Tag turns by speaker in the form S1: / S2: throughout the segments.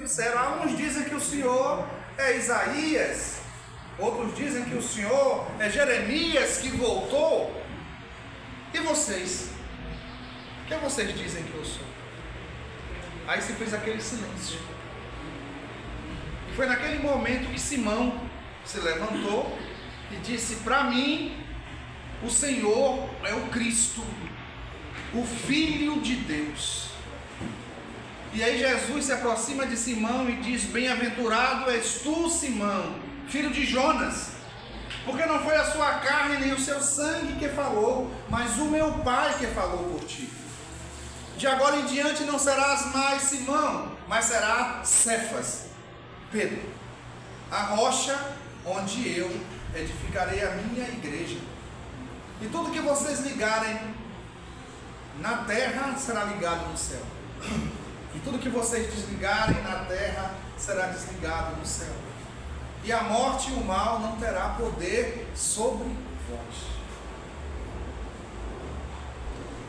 S1: disseram: uns dizem que o Senhor é Isaías, outros dizem que o Senhor é Jeremias que voltou. E vocês? O que vocês dizem que eu sou? Aí se fez aquele silêncio. E foi naquele momento que Simão se levantou e disse: para mim, o Senhor é o Cristo, o Filho de Deus. E aí Jesus se aproxima de Simão e diz: bem-aventurado és tu, Simão, filho de Jonas, porque não foi a sua carne nem o seu sangue que falou, mas o meu Pai que falou por ti. De agora em diante não serás mais Simão, mas será Cefas, Pedro, a rocha onde eu edificarei a minha igreja. E tudo que vocês ligarem na terra será ligado no céu. E tudo que vocês desligarem na terra será desligado no céu. E a morte e o mal não terá poder sobre vós.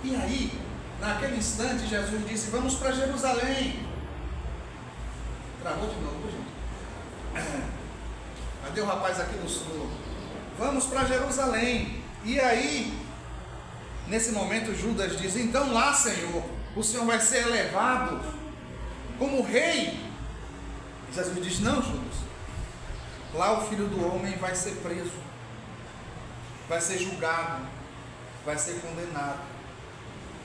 S1: E aí, naquele instante, Jesus disse: vamos para Jerusalém. Travou de novo, gente. Cadê o rapaz aqui no sul? Vamos para Jerusalém. E aí, nesse momento, Judas diz: então lá, Senhor, o Senhor vai ser elevado como rei. E Jesus diz: não, Judas, lá o Filho do Homem vai ser preso, vai ser julgado, vai ser condenado,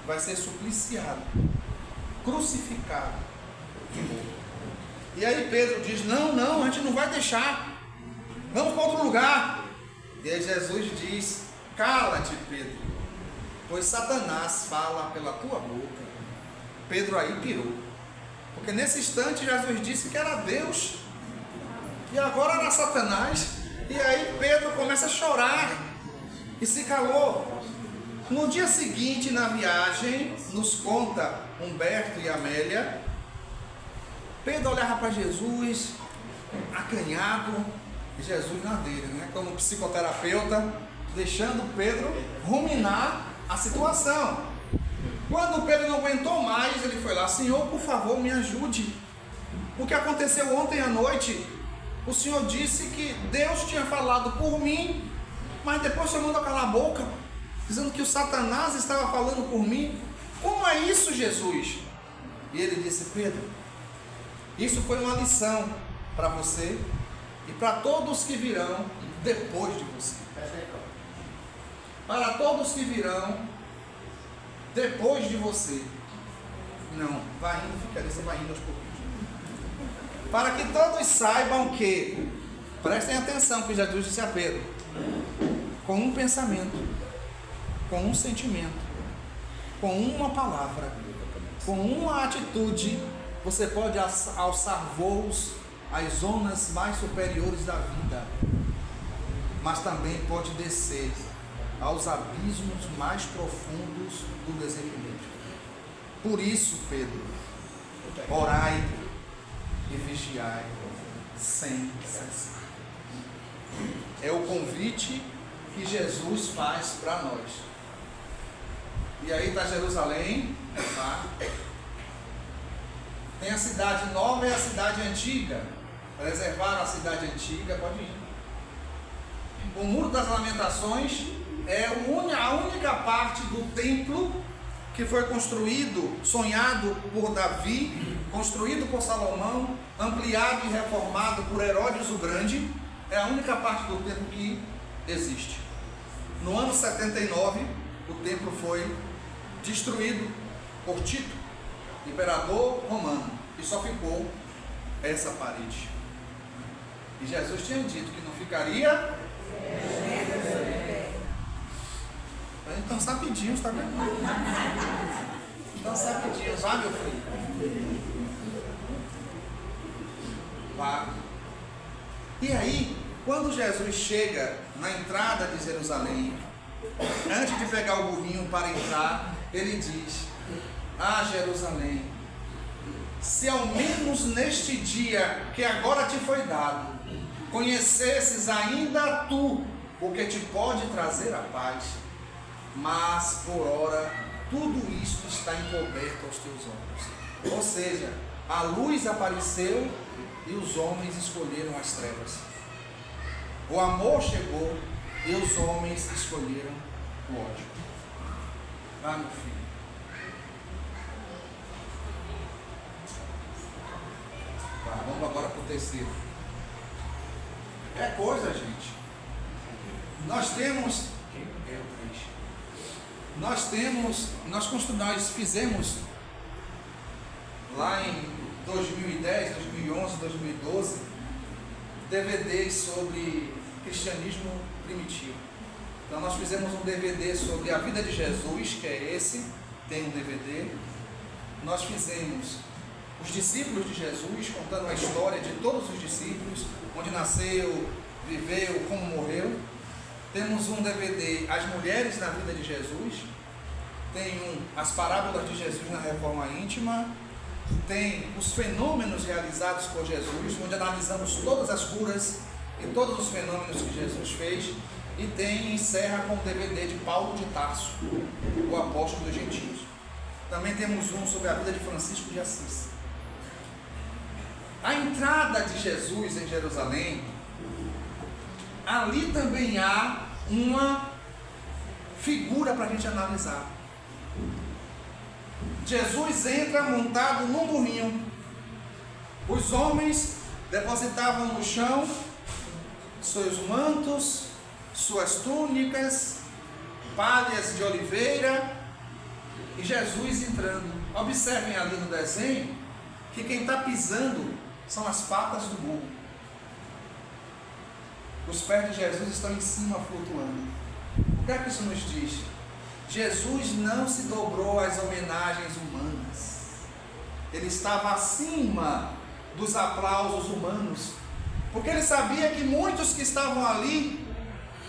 S1: vai ser supliciado, crucificado e morto. E aí Pedro diz: não, a gente não vai deixar, vamos para outro lugar. E aí Jesus diz: cala-te, Pedro, pois Satanás fala pela tua boca. Pedro aí pirou, porque nesse instante Jesus disse que era Deus e agora era Satanás. E aí Pedro começa a chorar e se calou. No dia seguinte, na viagem, nos conta Humberto e Amélia, Pedro olhava para Jesus acanhado, e Jesus na dele, como psicoterapeuta, deixando Pedro ruminar a situação. Quando Pedro não aguentou mais, ele foi lá: Senhor, por favor, me ajude. O que aconteceu ontem à noite? O Senhor disse que Deus tinha falado por mim, mas depois o Senhor mandou calar a boca, dizendo que o Satanás estava falando por mim. Como é isso, Jesus? E ele disse: Pedro, isso foi uma lição para você e para todos que virão depois de você. Para todos que virão depois de você. Não, vai indo, fica ali, você vai indo aos pouquinhos. Para que todos saibam que, prestem atenção que Jesus disse a Pedro, com um pensamento, com um sentimento, com uma palavra, com uma atitude, você pode alçar voos às zonas mais superiores da vida, mas também pode descer aos abismos mais profundos do desequilíbrio. Por isso, Pedro, orai e vigiai sem cessar. É o convite que Jesus faz para nós. E aí está Jerusalém, tá? Tem a cidade nova e a cidade antiga. Preservaram a cidade antiga, pode ir. O Muro das Lamentações é a única parte do templo que foi construído, sonhado por Davi, construído por Salomão, ampliado e reformado por Herodes o Grande. É a única parte do templo que existe. No ano 79, o templo foi destruído por Tito, imperador romano, e só ficou essa parede. E Jesus tinha dito que não ficaria. Então sapidinhos, está vendo? Então sapidinhos, vá, meu filho. Vá. E aí, quando Jesus chega na entrada de Jerusalém, antes de pegar o burrinho para entrar, ele diz: ah, Jerusalém, se ao menos neste dia que agora te foi dado, conhecesses ainda tu o que te pode trazer a paz, mas por ora tudo isto está encoberto aos teus olhos. Ou seja, A luz apareceu e os homens escolheram as trevas. O amor chegou e os homens escolheram o ódio. Vai, meu filho. Vamos agora para o terceiro. É coisa, gente. Nós fizemos lá em 2010, 2011, 2012 DVDs sobre cristianismo primitivo. Então nós fizemos um DVD sobre a vida de Jesus, que é esse, tem um DVD. Nós fizemos os discípulos de Jesus, contando a história de todos os discípulos, onde nasceu, viveu, como morreu. Temos um DVD, As Mulheres na Vida de Jesus. Tem as parábolas de Jesus na Reforma Íntima. Tem os fenômenos realizados por Jesus, onde analisamos todas as curas e todos os fenômenos que Jesus fez. E encerra com o DVD de Paulo de Tarso, o apóstolo dos gentios. Também temos um sobre a vida de Francisco de Assis. A entrada de Jesus em Jerusalém, ali também há uma figura para a gente analisar. Jesus entra montado num burrinho. Os homens depositavam no chão seus mantos, suas túnicas, palhas de oliveira, e Jesus entrando. Observem ali no desenho que quem está pisando são as patas do burro. Os pés de Jesus estão em cima flutuando. O que é que isso nos diz? Jesus não se dobrou às homenagens humanas. Ele estava acima dos aplausos humanos, porque ele sabia que muitos que estavam ali,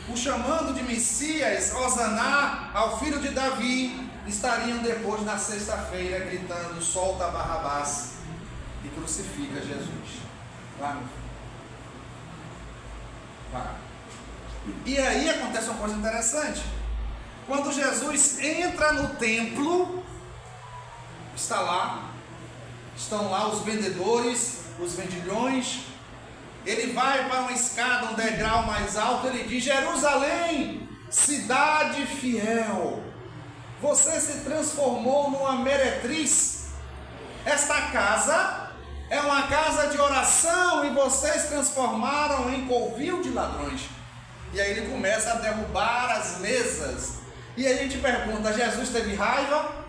S1: o chamando de Messias, Hosanna ao filho de Davi, estariam depois na sexta-feira gritando: solta Barrabás e crucifica Jesus. Vai, meu filho. Vai. E aí acontece uma coisa interessante. Quando Jesus entra no templo, estão lá os vendedores, os vendilhões. Ele vai para uma escada, um degrau mais alto, ele diz: Jerusalém, cidade fiel, você se transformou numa meretriz. Esta casa é uma casa de oração e vocês transformaram em covil de ladrões. E aí ele começa a derrubar as mesas. E aí a gente pergunta: Jesus teve raiva?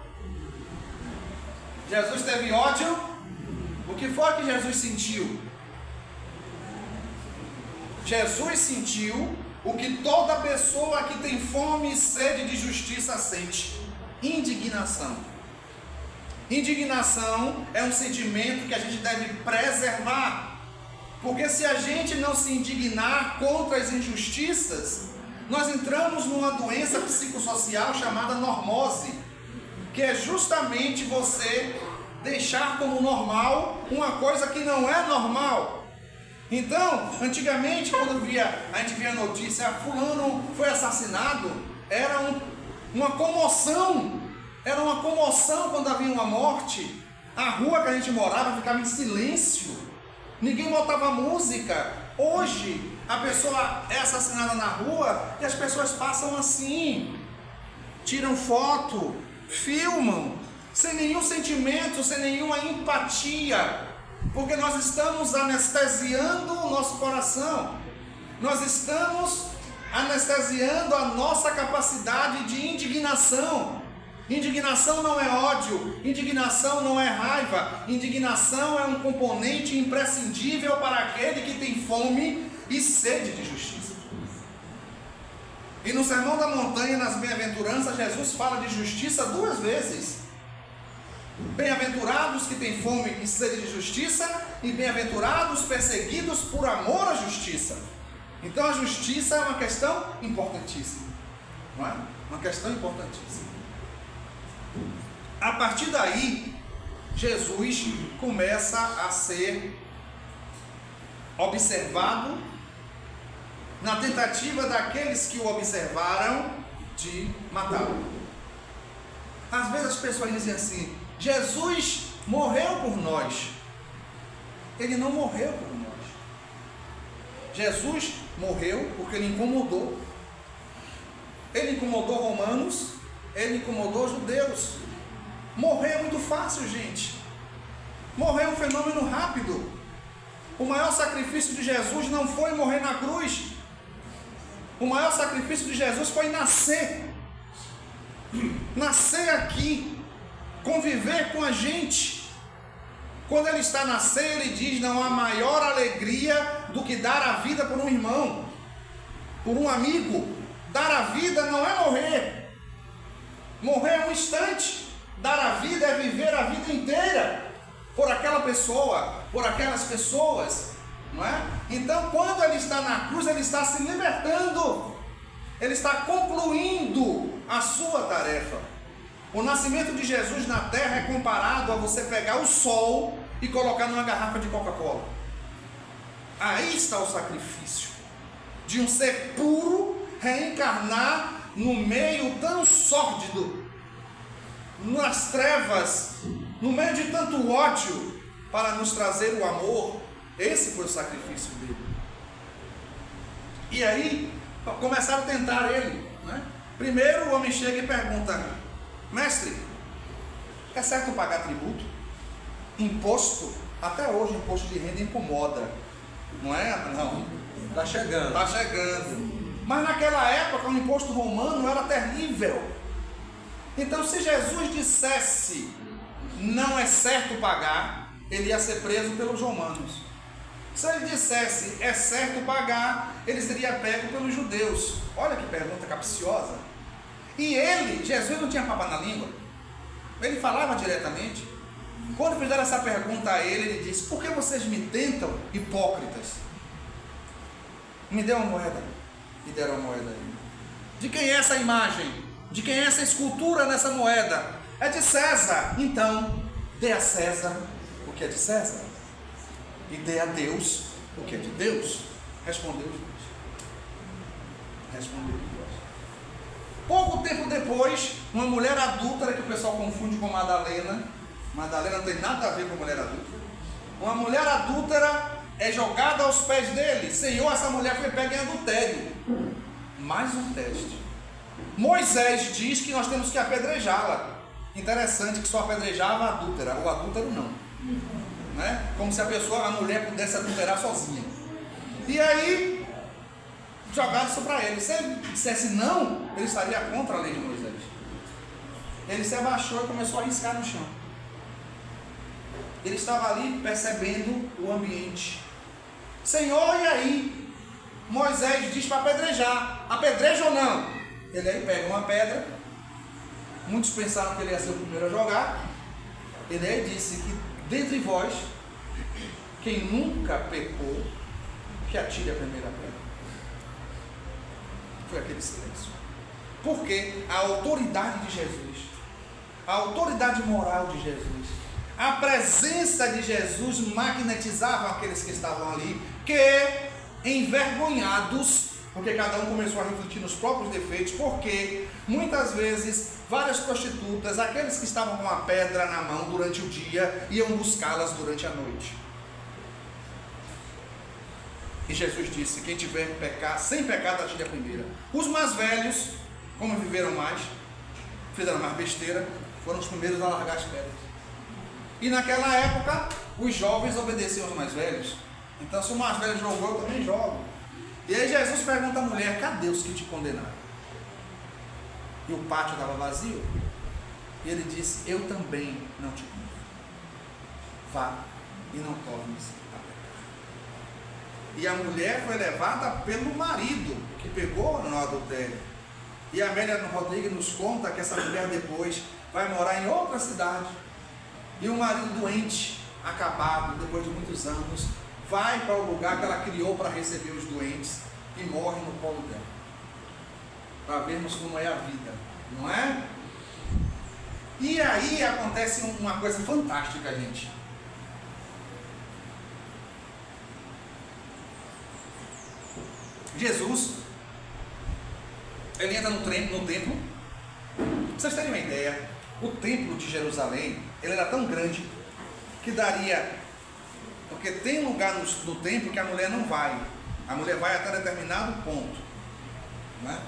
S1: Jesus teve ódio? O que foi que Jesus sentiu? Jesus sentiu o que toda pessoa que tem fome e sede de justiça sente: indignação. Indignação é um sentimento que a gente deve preservar, porque se a gente não se indignar contra as injustiças, nós entramos numa doença psicossocial chamada normose, que é justamente você deixar como normal uma coisa que não é normal. Então, antigamente, quando a gente via a notícia: fulano foi assassinado, era uma comoção. Era uma comoção quando havia uma morte. A rua que a gente morava ficava em silêncio. Ninguém botava música. Hoje, a pessoa é assassinada na rua e as pessoas passam assim, tiram foto, filmam, sem nenhum sentimento, sem nenhuma empatia, porque nós estamos anestesiando o nosso coração. Nós estamos anestesiando a nossa capacidade de indignação. Indignação não é ódio, indignação não é raiva, indignação é um componente imprescindível para aquele que tem fome e sede de justiça. E no Sermão da Montanha, nas Bem-aventuranças, Jesus fala de justiça 2 vezes. Bem-aventurados que têm fome e sede de justiça, e bem-aventurados perseguidos por amor à justiça. Então a justiça é uma questão importantíssima, não é? Uma questão importantíssima. A partir daí, Jesus começa a ser observado na tentativa daqueles que o observaram de matá-lo. Às vezes as pessoas dizem assim: Jesus morreu por nós, Ele não morreu por nós. Jesus morreu porque ele incomodou. Ele incomodou romanos, ele incomodou judeus. Morrer é muito fácil, gente. Morrer é um fenômeno rápido. O maior sacrifício de Jesus não foi morrer na cruz. O maior sacrifício de Jesus foi nascer. Nascer aqui, conviver com a gente. Quando ele está a nascer, ele diz: não há maior alegria do que dar a vida por um irmão, por um amigo. Dar a vida não é morrer. Morrer é um instante. Dar a vida é viver a vida inteira por aquela pessoa, por aquelas pessoas, não é? Então, quando ele está na cruz, ele está se libertando. Ele está concluindo a sua tarefa. O nascimento de Jesus na terra é comparado a você pegar o sol e colocar numa garrafa de Coca-Cola. Aí está o sacrifício de um ser puro reencarnar no meio tão sórdido, nas trevas, no meio de tanto ódio, para nos trazer o amor. Esse foi o sacrifício dele. E aí começaram a tentar ele, né? Primeiro o homem chega e pergunta: mestre, é certo pagar tributo? Imposto? Até hoje imposto de renda incomoda, não é? Não,
S2: está chegando.
S1: Está chegando. Mas naquela época o imposto romano era terrível. Então, se Jesus dissesse não é certo pagar, ele ia ser preso pelos romanos. Se ele dissesse é certo pagar, ele seria pego pelos judeus. Olha que pergunta capciosa. E ele, Jesus, não tinha papo na língua. Ele falava diretamente. Quando fizeram essa pergunta a ele, ele disse: por que vocês me tentam, hipócritas? Me dê uma moeda. E deram a moeda a ele. De quem é essa imagem? De quem é essa escultura nessa moeda? É de César. Então, dê a César o que é de César, e dê a Deus o que é de Deus. Respondeu Jesus. Respondeu Jesus. Pouco tempo depois, uma mulher adúltera, que o pessoal confunde com Madalena. Madalena não tem nada a ver com mulher adúltera. Uma mulher adúltera é jogada aos pés dele. Senhor, essa mulher foi pega em adultério. Mais um teste. Moisés diz que nós temos que apedrejá-la. Interessante que só apedrejava a adúltera, o adúltero não, né? Como se a mulher pudesse adulterar sozinha. E aí jogaram isso para ele. Se ele dissesse não, ele estaria contra a lei de Moisés. Ele se abaixou e começou a riscar no chão. Ele estava ali percebendo o ambiente. Senhor, e aí? Moisés diz para apedrejar. Apedreja ou não? Ele aí pega uma pedra. Muitos pensaram que ele ia ser o primeiro a jogar. Ele aí disse que dentre vós, quem nunca pecou, que atire a primeira pedra. Foi aquele silêncio. Porque a autoridade de Jesus, a autoridade moral de Jesus, a presença de Jesus magnetizava aqueles que estavam ali, que envergonhados, porque cada um começou a refletir nos próprios defeitos, porque muitas vezes várias prostitutas, aqueles que estavam com a pedra na mão durante o dia, iam buscá-las durante a noite. E Jesus disse: quem tiver sem pecado atire a primeira. Os mais velhos, como viveram mais, fizeram mais besteira, foram os primeiros a largar as pedras. E naquela época, os jovens obedeciam aos mais velhos. Então, se o mais velho jogou, eu também jogo. E aí Jesus pergunta à mulher: cadê os que te condenaram? E o pátio estava vazio. E ele disse: eu também não te condeno. Vá e não tornes a pecar. E a mulher foi levada pelo marido, que pegou no adultério. E a Amélia Rodrigues nos conta que essa mulher depois vai morar em outra cidade. E o marido doente, acabado, depois de muitos anos, vai para o lugar que ela criou para receber os doentes e morre no colo dela. Para vermos como é a vida, não é? E aí acontece uma coisa fantástica, gente. Jesus, ele entra no templo. Para vocês terem uma ideia, o templo de Jerusalém, ele era tão grande que daria, Porque tem lugar no templo que a mulher não vai. A mulher vai até determinado ponto, né?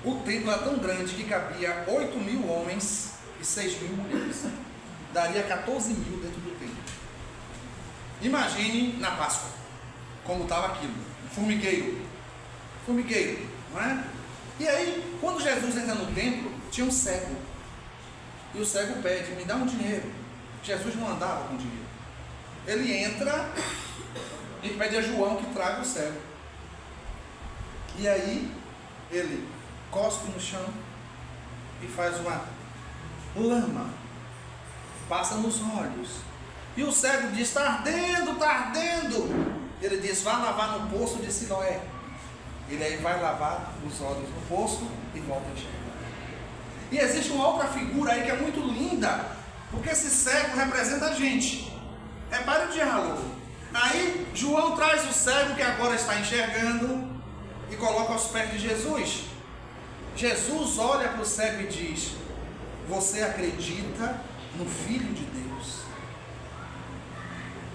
S1: O templo era tão grande que cabia 8.000 homens e 6.000 mulheres. Daria 14.000 dentro do templo. Imagine na Páscoa como estava aquilo. Formigueiro, não é? E aí, quando Jesus entra no templo, tinha um cego. E o cego pede, me dá um dinheiro. Jesus não andava com dinheiro. Ele entra e pede a João que traga o cego. E aí, ele cospe no chão e faz uma lama, passa nos olhos. E o cego diz, está ardendo, está ardendo. Ele diz, vá lavar no poço de Siloé. Ele aí vai lavar os olhos no poço e volta a enxergar. E existe uma outra figura aí que é muito linda, porque esse cego representa a gente. Repare o diálogo. Aí João traz o cego que agora está enxergando e coloca aos pés de Jesus. Jesus olha para o cego e diz, você acredita no Filho de Deus?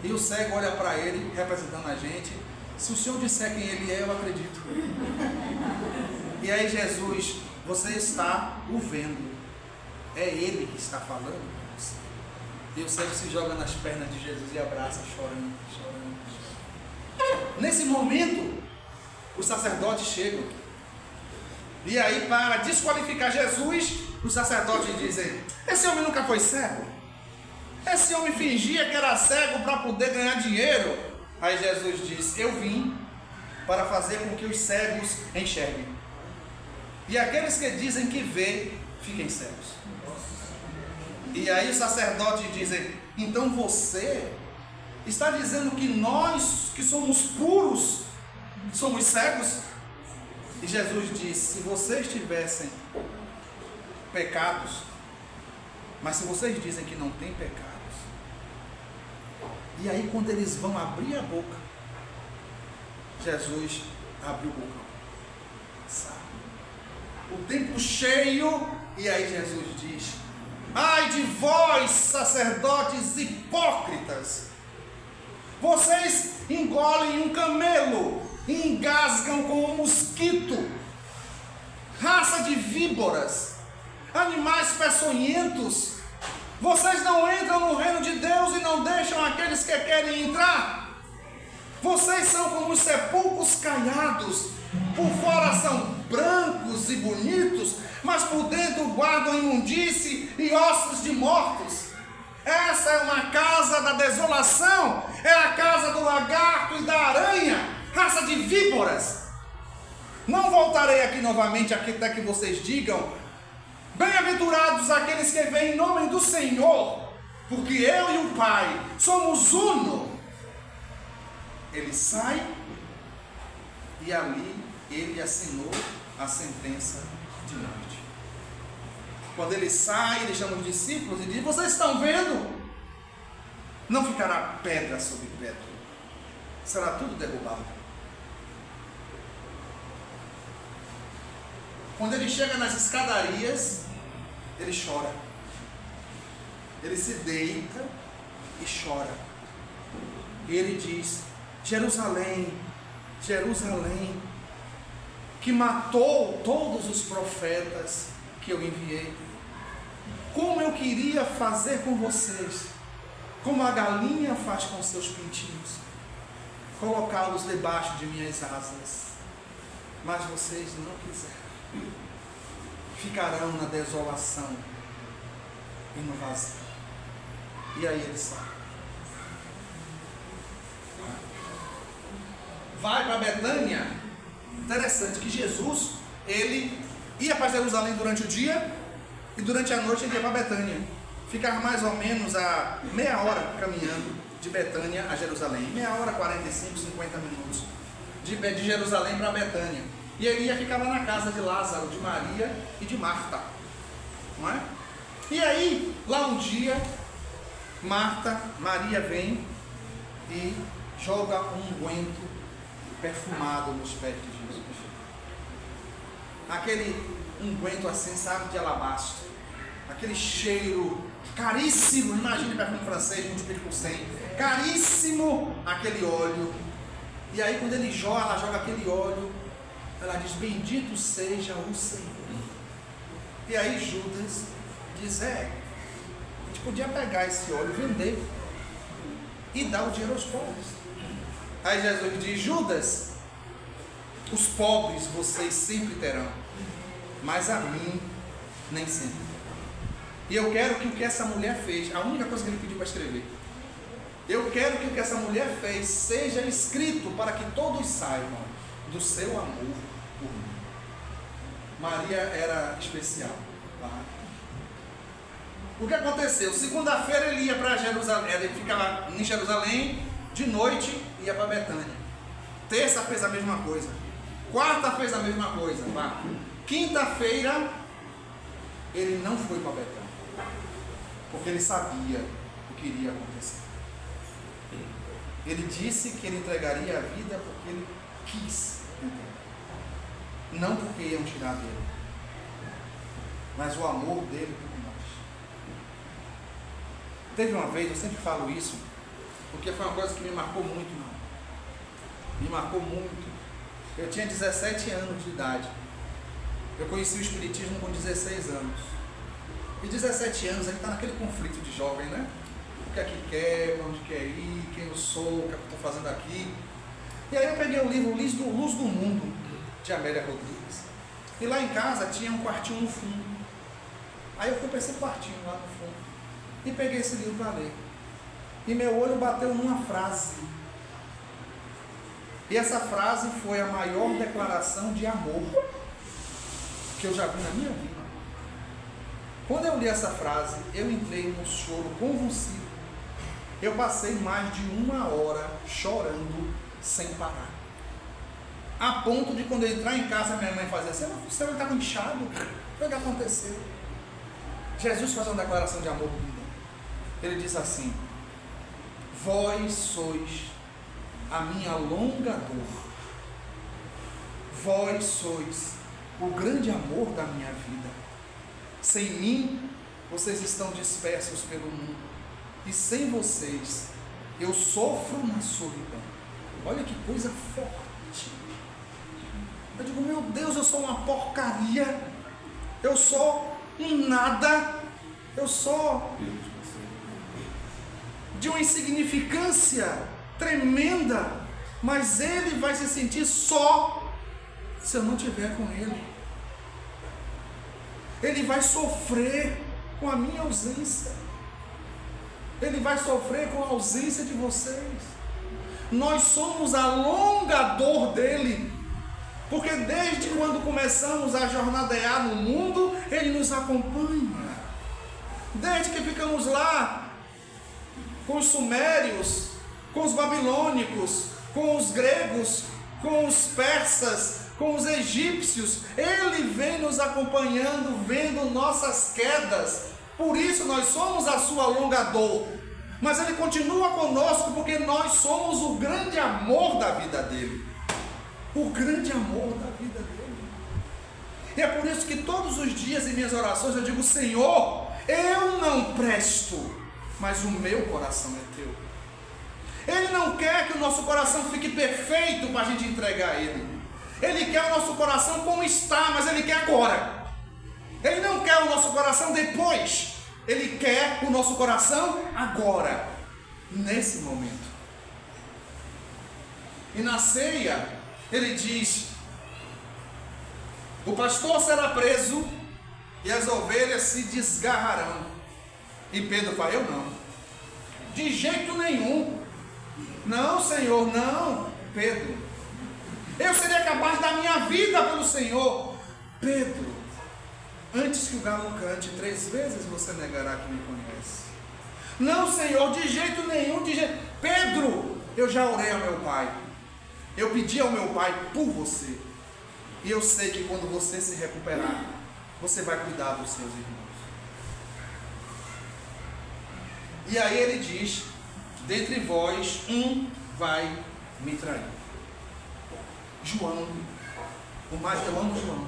S1: E o cego olha para ele, representando a gente, se o Senhor disser quem ele é, eu acredito. E aí Jesus, você está o vendo, é ele que está falando com você. E o cego se joga nas pernas de Jesus e abraça, chorando. Nesse momento, os sacerdotes chegam. E aí, para desqualificar Jesus, os sacerdotes dizem, esse homem nunca foi cego? Esse homem fingia que era cego para poder ganhar dinheiro. Aí Jesus diz, eu vim para fazer com que os cegos enxerguem. E aqueles que dizem que vê, fiquem cegos. E aí os sacerdotes dizem, então você está dizendo que nós, que somos puros, somos cegos? E Jesus diz, se vocês tivessem pecados, mas se vocês dizem que não tem pecados, e aí quando eles vão abrir a boca, Jesus abre o boca, sabe? O templo cheio, e aí Jesus diz, ai de vós, sacerdotes hipócritas, vocês engolem um camelo e engasgam com um mosquito, raça de víboras, animais peçonhentos, vocês não entram no reino de Deus e não deixam aqueles que querem entrar. Vocês são como os sepulcros caiados, por fora são brancos e bonitos, mas por dentro guardam imundície e ossos de mortos. Essa é uma casa da desolação, é a casa do lagarto e da aranha, raça de víboras. Não voltarei aqui novamente até que vocês digam, bem-aventurados aqueles que vêm em nome do Senhor, porque eu e o Pai somos uno. Ele sai e ali ele assinou a sentença de morte. Quando ele sai, ele chama os discípulos e diz, vocês estão vendo? Não ficará pedra sobre pedra, será tudo derrubado. Quando ele chega nas escadarias, ele chora. Ele se deita e chora. E ele diz, Jerusalém, Jerusalém, que matou todos os profetas que eu enviei. Como eu queria fazer com vocês, como a galinha faz com seus pintinhos, colocá-los debaixo de minhas asas, mas vocês não quiseram. Ficarão na desolação e no vazio. E aí ele sai. Vai para Betânia. Interessante que Jesus, ele ia para Jerusalém durante o dia e durante a noite ele ia para Betânia. Ficava mais ou menos a meia hora caminhando de Betânia a Jerusalém. Meia hora, 45, 50 minutos. De Jerusalém para Betânia. E ele ia ficar na casa de Lázaro, de Maria e de Marta. Não é? E aí, lá um dia, Maria vem e joga um unguento perfumado nos pés de Jesus. Aquele unguento assim, sabe, de alabastro. aquele cheiro caríssimo, imagine perfume francês, multiplique por 100, caríssimo aquele óleo. E aí quando ele joga, ela joga aquele óleo, ela diz: bendito seja o Senhor. E aí Judas diz: a gente podia pegar esse óleo, vender e dar o dinheiro aos pobres. Aí Jesus diz: Judas, os pobres vocês sempre terão, mas a mim nem sempre. E eu quero que o que essa mulher fez, a única coisa que ele pediu para escrever, eu quero que o que essa mulher fez seja escrito para que todos saibam do seu amor por mim. Maria era especial. Tá? O que aconteceu? Segunda-feira ele ia para Jerusalém, ele ficava em Jerusalém, de noite ia para Betânia. Terça fez a mesma coisa. Quarta fez a mesma coisa. Tá? Quinta-feira ele não foi para Betânia, porque ele sabia o que iria acontecer. Ele disse que ele entregaria a vida porque ele quis entregar, não porque iam tirar dele, mas o amor dele por nós. Teve uma vez, eu sempre falo isso, porque foi uma coisa que me marcou muito, não. Me marcou muito. Eu tinha 17 anos de idade. Eu conheci o Espiritismo com 16 anos. E 17 anos, ele está naquele conflito de jovem, né? O que é que quer, onde quer ir, quem eu sou, o que é que eu estou fazendo aqui. E aí eu peguei o livro Luz do Mundo, de Amélia Rodrigues. E lá em casa tinha um quartinho no fundo. Aí eu fui para esse quartinho lá no fundo e peguei esse livro para ler. E meu olho bateu numa frase. E essa frase foi a maior declaração de amor que eu já vi na minha vida. Quando eu li essa frase, eu entrei num choro convulsivo. Eu passei mais de 1 hora chorando sem parar. A ponto de quando eu entrar em casa, minha mãe fazia assim: você não estava inchado? Foi o que aconteceu. Jesus faz uma declaração de amor linda. Ele diz assim: vós sois a minha longa dor. Vós sois o grande amor da minha vida. Sem mim, vocês estão dispersos pelo mundo. E sem vocês, eu sofro na solidão. Olha que coisa forte. Eu digo: meu Deus, eu sou uma porcaria. Eu sou um nada. Eu sou de uma insignificância tremenda. Mas ele vai se sentir só se eu não estiver com ele. Ele vai sofrer com a minha ausência. Ele vai sofrer com a ausência de vocês. Nós somos a longa dor dele. Porque desde quando começamos a jornadear no mundo, ele nos acompanha. Desde que ficamos lá com os sumérios, com os babilônicos, com os gregos, com os persas, com os egípcios, ele vem nos acompanhando, vendo nossas quedas. Por isso nós somos a sua longa dor. Mas ele continua conosco porque nós somos o grande amor da vida dele. O grande amor da vida dele. E é por isso que todos os dias em minhas orações eu digo: Senhor, eu não presto, mas o meu coração é teu. Ele não quer que o nosso coração fique perfeito para a gente entregar a ele. Ele quer o nosso coração como está, mas ele quer agora. Ele não quer o nosso coração depois. Ele quer o nosso coração agora, nesse momento. E na ceia, ele diz: o pastor será preso e as ovelhas se desgarrarão. E Pedro fala: eu não. De jeito nenhum. Não, Senhor, não. Pedro: eu seria capaz de dar minha vida pelo Senhor. Pedro: antes que o galo cante 3 vezes, você negará que me conhece. Não, Senhor, de jeito nenhum, de jeito. Pedro: eu já orei ao meu pai. Eu pedi ao meu pai por você. E eu sei que quando você se recuperar, você vai cuidar dos seus irmãos. E aí ele diz: dentre vós, um vai me trair. João, eu amo João.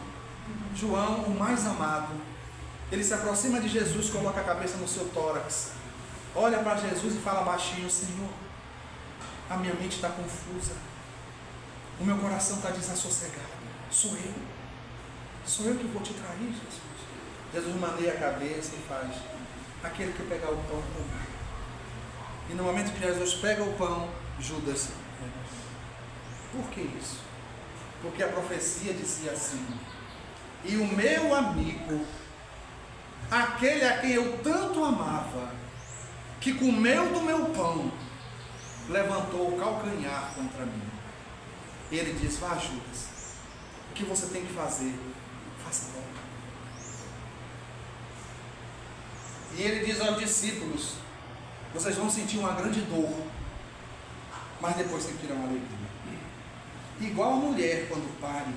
S1: João, o mais amado, Ele se aproxima de Jesus, coloca a cabeça no seu tórax, olha para Jesus e fala baixinho: Senhor, a minha mente está confusa, o meu coração está desassossegado, sou eu que vou te trair, Jesus. Jesus maneia a cabeça e faz: aquele que pegar o pão comer. E no momento que Jesus pega o pão, Judas nega. Por que isso? Porque a profecia dizia assim: e o meu amigo, aquele a quem eu tanto amava, que comeu do meu pão, levantou o calcanhar contra mim. E ele diz: vá, Judas, o que você tem que fazer, faça logo. E ele diz aos discípulos: vocês vão sentir uma grande dor, mas depois sentirão alegria. Igual a mulher quando pare,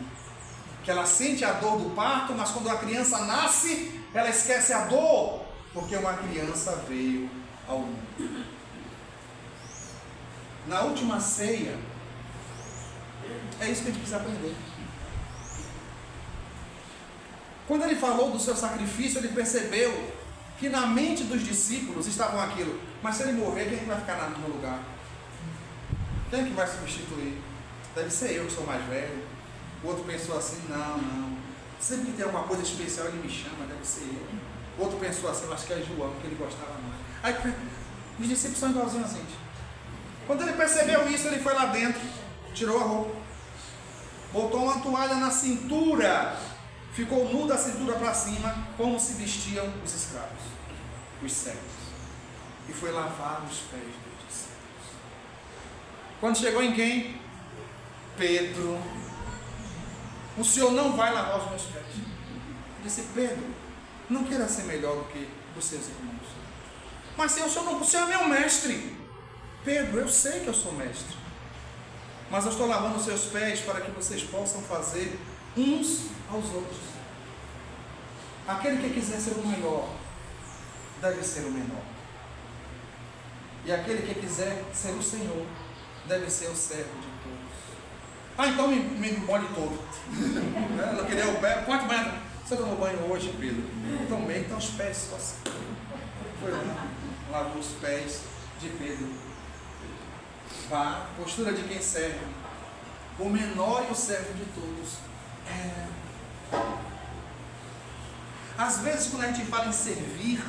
S1: que ela sente a dor do parto, mas quando a criança nasce, ela esquece a dor, porque uma criança veio ao mundo. Na última ceia, é isso que a gente precisa aprender. Quando ele falou do seu sacrifício, ele percebeu que na mente dos discípulos estavam aquilo: mas se ele morrer, quem é que vai ficar no lugar? Quem é que vai substituir? Deve ser eu que sou mais velho. O outro pensou assim: não. Sempre que tem alguma coisa especial ele me chama, deve ser eu. O outro pensou assim: acho que é João, que ele gostava mais. Aí os discípulos são igualzinhos a gente. Quando ele percebeu isso, ele foi lá dentro, tirou a roupa, botou uma toalha na cintura, ficou nu da cintura para cima, como se vestiam os escravos, os servos, e foi lavar os pés dos discípulos. Quando chegou em quem? Pedro: o Senhor não vai lavar os meus pés. Ele disse: Pedro, não queira ser melhor do que os seus irmãos. Mas Senhor, o Senhor é meu mestre. Pedro, eu sei que eu sou mestre, mas eu estou lavando os seus pés para que vocês possam fazer uns aos outros. Aquele que quiser ser o maior, deve ser o menor. E aquele que quiser ser o Senhor, deve ser o servo de todos. Então me molhe todo. Ela queria o pé. Quanto banho? Você tomou banho hoje, Pedro? Tomei, então os pés só assim. Foi lá, lavou os pés de Pedro. Vá, postura de quem serve. O menor e o servo de todos. Às vezes, quando a gente fala em servir,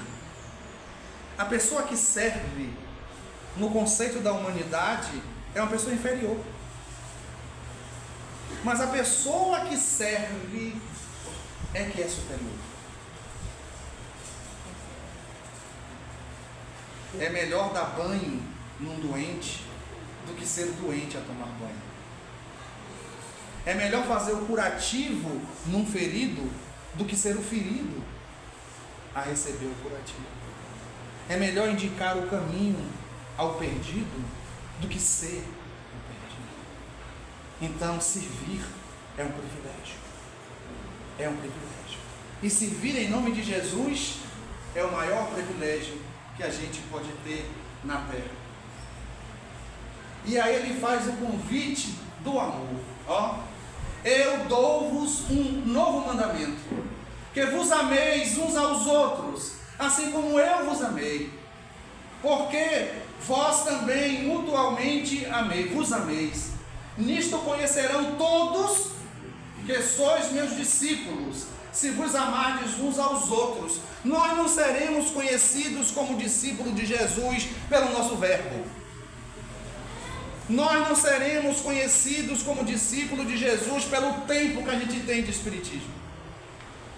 S1: a pessoa que serve, no conceito da humanidade, é uma pessoa inferior. Mas a pessoa que serve é que é superior. É melhor dar banho num doente do que ser doente a tomar banho. É melhor fazer o curativo num ferido do que ser o ferido a receber o curativo. É melhor indicar o caminho ao perdido do que ser o perdido. Então, servir é um privilégio. É um privilégio. E servir em nome de Jesus é o maior privilégio que a gente pode ter na terra. E aí ele faz o convite do amor. Eu dou-vos um novo mandamento, que vos ameis uns aos outros, assim como eu vos amei. Porque vós também mutuamente vos ameis. Nisto conhecerão todos que sois meus discípulos, se vos amardes uns aos outros. Nós não seremos conhecidos como discípulos de Jesus pelo nosso verbo. Nós não seremos conhecidos como discípulos de Jesus pelo tempo que a gente tem de espiritismo.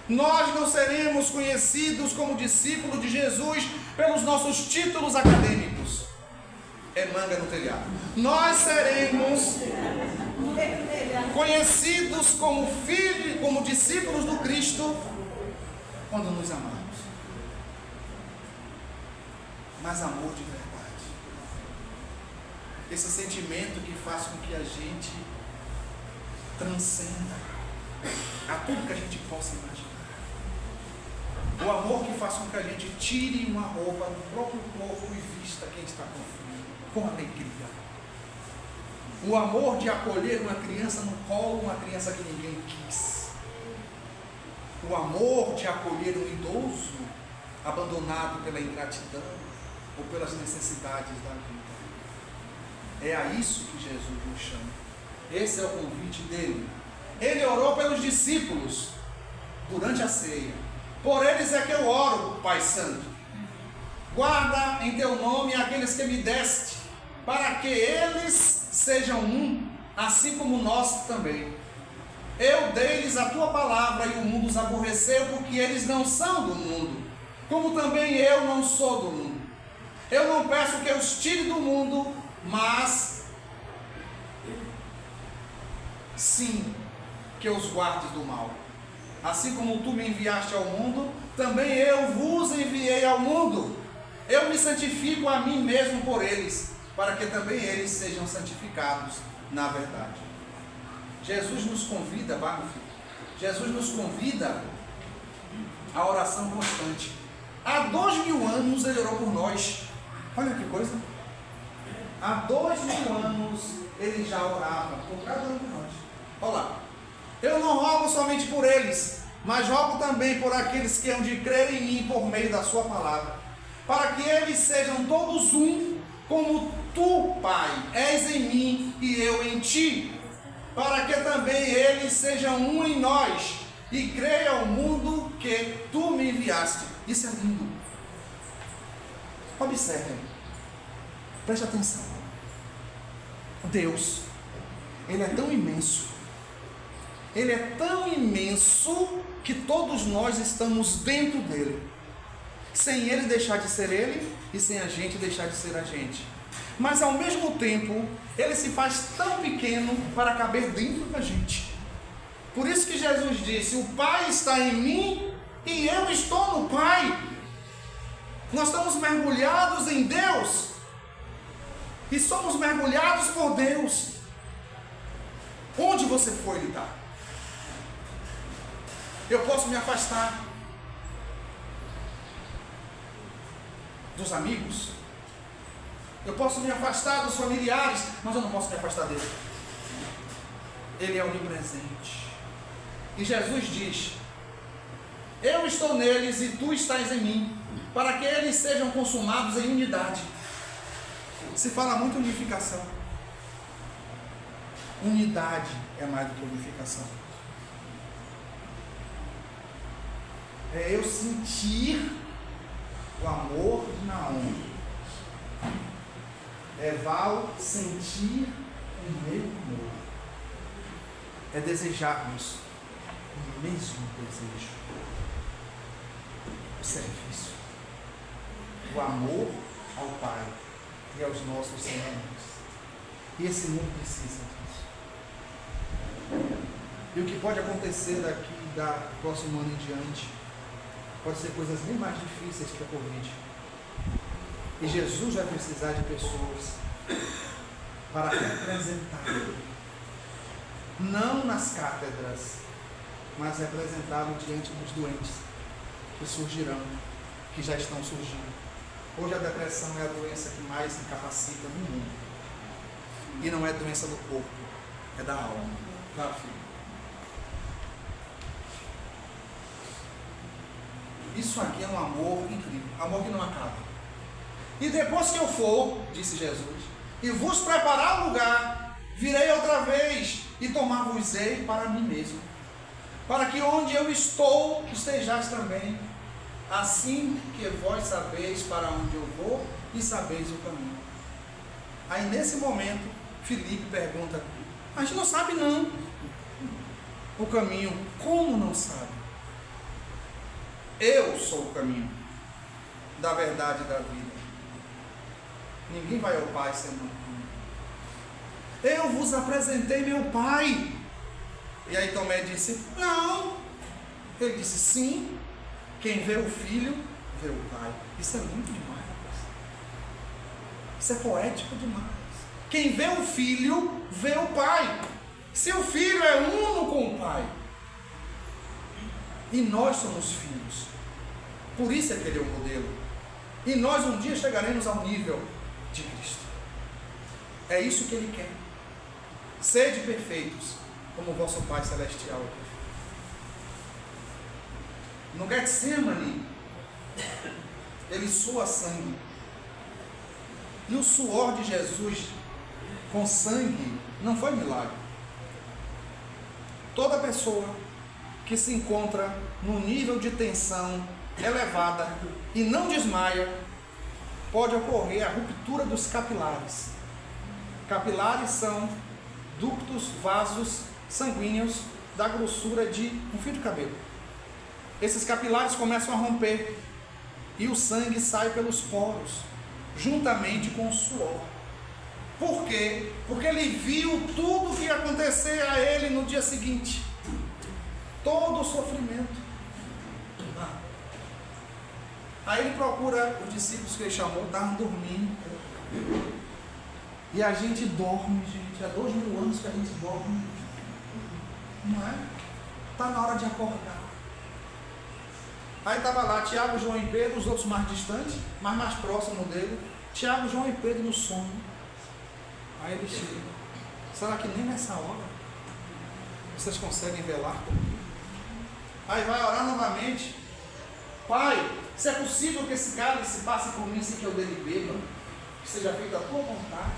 S1: Nós não seremos conhecidos como discípulos de Jesus pelos nossos títulos acadêmicos. É manga no telhado. Nós seremos conhecidos como filhos, como discípulos do Cristo, quando nos amarmos. Mas amor de verdade. Esse sentimento que faz com que a gente transcenda a tudo que a gente possa imaginar. O amor que faz com que a gente tire uma roupa do próprio corpo e vista quem está com frio, com alegria. O amor de acolher uma criança no colo, uma criança que ninguém quis. o amor de acolher um idoso abandonado pela ingratidão ou pelas necessidades da vida. É a isso que Jesus nos chama. Esse é o convite dele. Ele orou pelos discípulos durante a ceia. Por eles é que eu oro, Pai Santo. Guarda em teu nome aqueles que me deste, para que eles sejam um, assim como nós também. Eu dei-lhes a tua palavra e o mundo os aborreceu, porque eles não são do mundo, como também eu não sou do mundo. Eu não peço que os tire do mundo, mas sim que os guardes do mal. Assim como tu me enviaste ao mundo, também eu vos enviei ao mundo. Eu me santifico a mim mesmo por eles, para que também eles sejam santificados na verdade. Jesus nos convida, vai, meu filho. Jesus nos convida à oração constante. Há 2000 anos ele orou por nós. Olha que coisa. Há 2000 anos ele já orava por cada um de nós. Olha lá. Eu não rogo somente por eles, mas rogo também por aqueles que hão de crer em mim por meio da sua palavra, para que eles sejam todos um, como tu, Pai, és em mim e eu em ti, para que também eles sejam um em nós, e creia ao mundo que tu me enviaste. Isso é lindo. Observem, preste atenção. Deus, Ele é tão imenso, Ele é tão imenso que todos nós estamos dentro dele, sem Ele deixar de ser Ele e sem a gente deixar de ser a gente. Mas ao mesmo tempo, Ele se faz tão pequeno para caber dentro da gente. Por isso que Jesus disse: o Pai está em mim e eu estou no Pai. Nós estamos mergulhados em Deus e somos mergulhados por Deus. Onde você for, Ele está. Eu posso me afastar dos amigos, eu posso me afastar dos familiares, mas eu não posso me afastar dele. Ele é onipresente. E Jesus diz: eu estou neles e tu estás em mim, para que eles sejam consumados em unidade. Se fala muito unificação. Unidade é mais do que unificação. É eu sentir o amor de Naum. É Val sentir o meu amor. É desejarmos o mesmo desejo. Observe isso. O amor ao Pai e aos nossos irmãos. E esse mundo precisa disso. E o que pode acontecer daqui da próximo ano em diante pode ser coisas bem mais difíceis que a Covid. E Jesus vai precisar de pessoas para representar, não nas cátedras, mas representá-lo diante dos doentes que surgirão, que já estão surgindo. Hoje a depressão é a doença que mais incapacita no mundo. E não é doença do corpo, é da alma. Tá, filho? Isso aqui é um amor incrível, amor que não acaba. E depois que eu for, disse Jesus, e vos preparar um lugar, virei outra vez e tomar-vos-ei para mim mesmo, para que onde eu estou, estejais também, assim que vós sabeis para onde eu vou e sabeis o caminho. Aí nesse momento, Filipe pergunta: a gente não sabe não o caminho. Como não sabe? Eu sou o caminho da verdade e da vida. Ninguém vai ao Pai senão comigo. Eu vos apresentei meu Pai. E aí Tomé disse: não. Ele disse: sim. Quem vê o Filho, vê o Pai. Isso é muito demais. Isso é poético demais. Quem vê o Filho, vê o Pai. Se o Filho é uno com o Pai, e nós somos filhos, por isso é que Ele é o modelo. E nós um dia chegaremos ao nível de Cristo. É isso que Ele quer. Sede perfeitos, como o vosso Pai Celestial é perfeito. No Getsemane, ele sua sangue. E o suor de Jesus com sangue não foi milagre. Toda pessoa que se encontra num nível de tensão elevada e não desmaia, pode ocorrer a ruptura dos capilares. Capilares são ductos, vasos sanguíneos da grossura de um fio de cabelo. Esses capilares começam a romper e o sangue sai pelos poros, juntamente com o suor. Por quê? Porque ele viu tudo o que ia acontecer a ele no dia seguinte. Todo o sofrimento. Aí ele procura os discípulos que ele chamou, estavam dormindo. E a gente dorme, gente. Há 2000 anos que a gente dorme. Não é? Está na hora de acordar. Aí estava lá Tiago, João e Pedro, os outros mais distantes, mas mais próximos dele. Tiago, João e Pedro no sono. Aí ele chega. Será que nem nessa hora vocês conseguem velar comigo? Aí vai orar novamente. Pai, se é possível que esse cálice passe por mim sem que eu dele beba, que seja feita a tua vontade.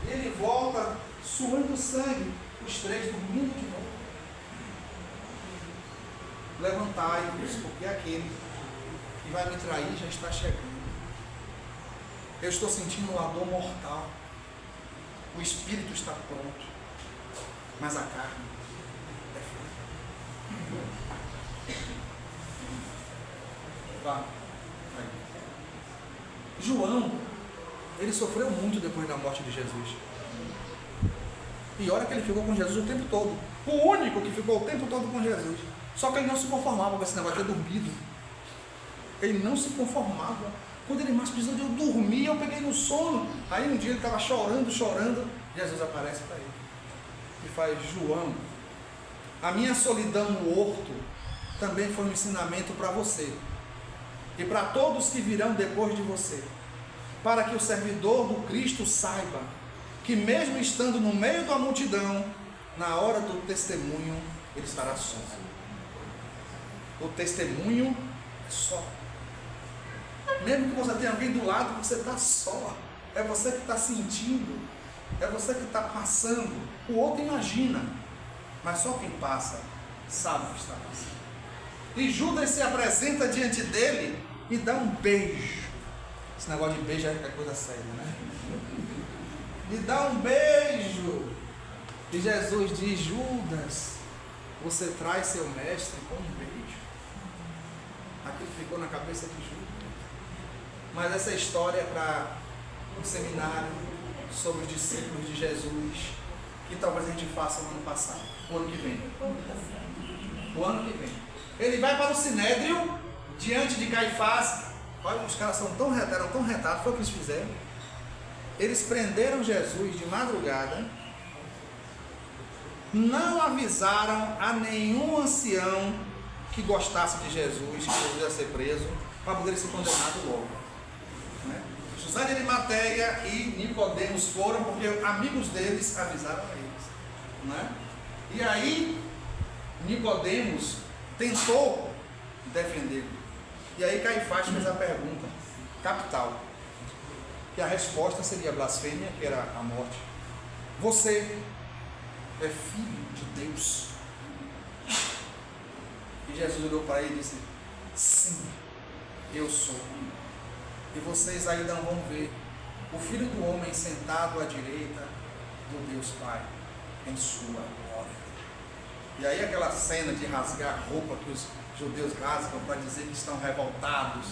S1: E ele volta suando sangue, os três dormindo de novo. Levantai-vos, porque aquele que vai me trair já está chegando. Eu estou sentindo uma dor mortal. O espírito está pronto, mas a carne é fraca. Vá. João, ele sofreu muito depois da morte de Jesus. E olha que ele ficou com Jesus o tempo todo. O único que ficou o tempo todo com Jesus. Só que ele não se conformava com esse negócio de ter dormido. Ele não se conformava. Quando ele mais precisou de eu dormir, eu peguei no sono. Aí um dia ele estava chorando. Jesus aparece para ele e faz: João, a minha solidão no horto também foi um ensinamento para você e para todos que virão depois de você, para que o servidor do Cristo saiba que mesmo estando no meio da multidão, na hora do testemunho, ele estará só. O testemunho é só. Mesmo que você tenha alguém do lado, você está só. É você que está sentindo. É você que está passando. O outro imagina. Mas só quem passa sabe o que está passando. E Judas se apresenta diante dele e dá um beijo. Esse negócio de beijo é coisa séria, né? E dá um beijo. E Jesus diz: Judas, você traz seu mestre com um beijo. Aquilo ficou na cabeça de Judas. Mas essa história é para um seminário sobre os discípulos de Jesus, que talvez a gente faça no ano passado, o ano que vem. O ano que vem. Ele vai para o Sinédrio, diante de Caifás. Olha, os caras eram tão retados, foi o que eles fizeram. Eles prenderam Jesus de madrugada, não avisaram a nenhum ancião que gostasse de Jesus, que Jesus ia ser preso, para poder ser condenado logo. José de Arimateia e Nicodemos foram porque amigos deles avisaram a eles, né? E aí Nicodemos tentou defendê-lo. E aí Caifás fez a pergunta capital, que a resposta seria blasfêmia, que era a morte. Você é filho de Deus? E Jesus olhou para ele e disse: sim, eu sou. E vocês ainda vão ver o Filho do Homem sentado à direita do Deus Pai, em sua glória. E aí aquela cena de rasgar a roupa que os judeus rasgam para dizer que estão revoltados.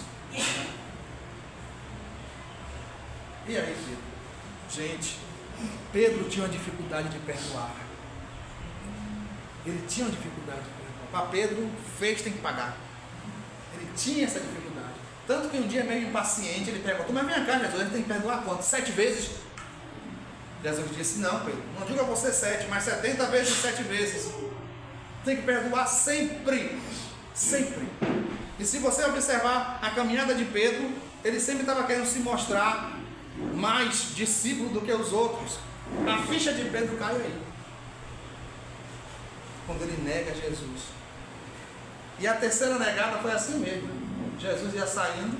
S1: E aí, Pedro? Gente, Pedro tinha uma dificuldade de perdoar. Ele tinha uma dificuldade de perdoar. Para Pedro, fez tem que pagar. Ele tinha essa dificuldade. Tanto que um dia, meio impaciente, ele perguntou: mas vem cá, Jesus, ele tem que perdoar quanto? 7 vezes? Jesus disse: não, Pedro, não diga a você 7, mas 70 vezes 7 vezes. Tem que perdoar sempre. Sempre. E se você observar a caminhada de Pedro, ele sempre estava querendo se mostrar mais discípulo do que os outros. A ficha de Pedro caiu aí, quando ele nega Jesus. E a terceira negada foi assim mesmo. Jesus ia saindo.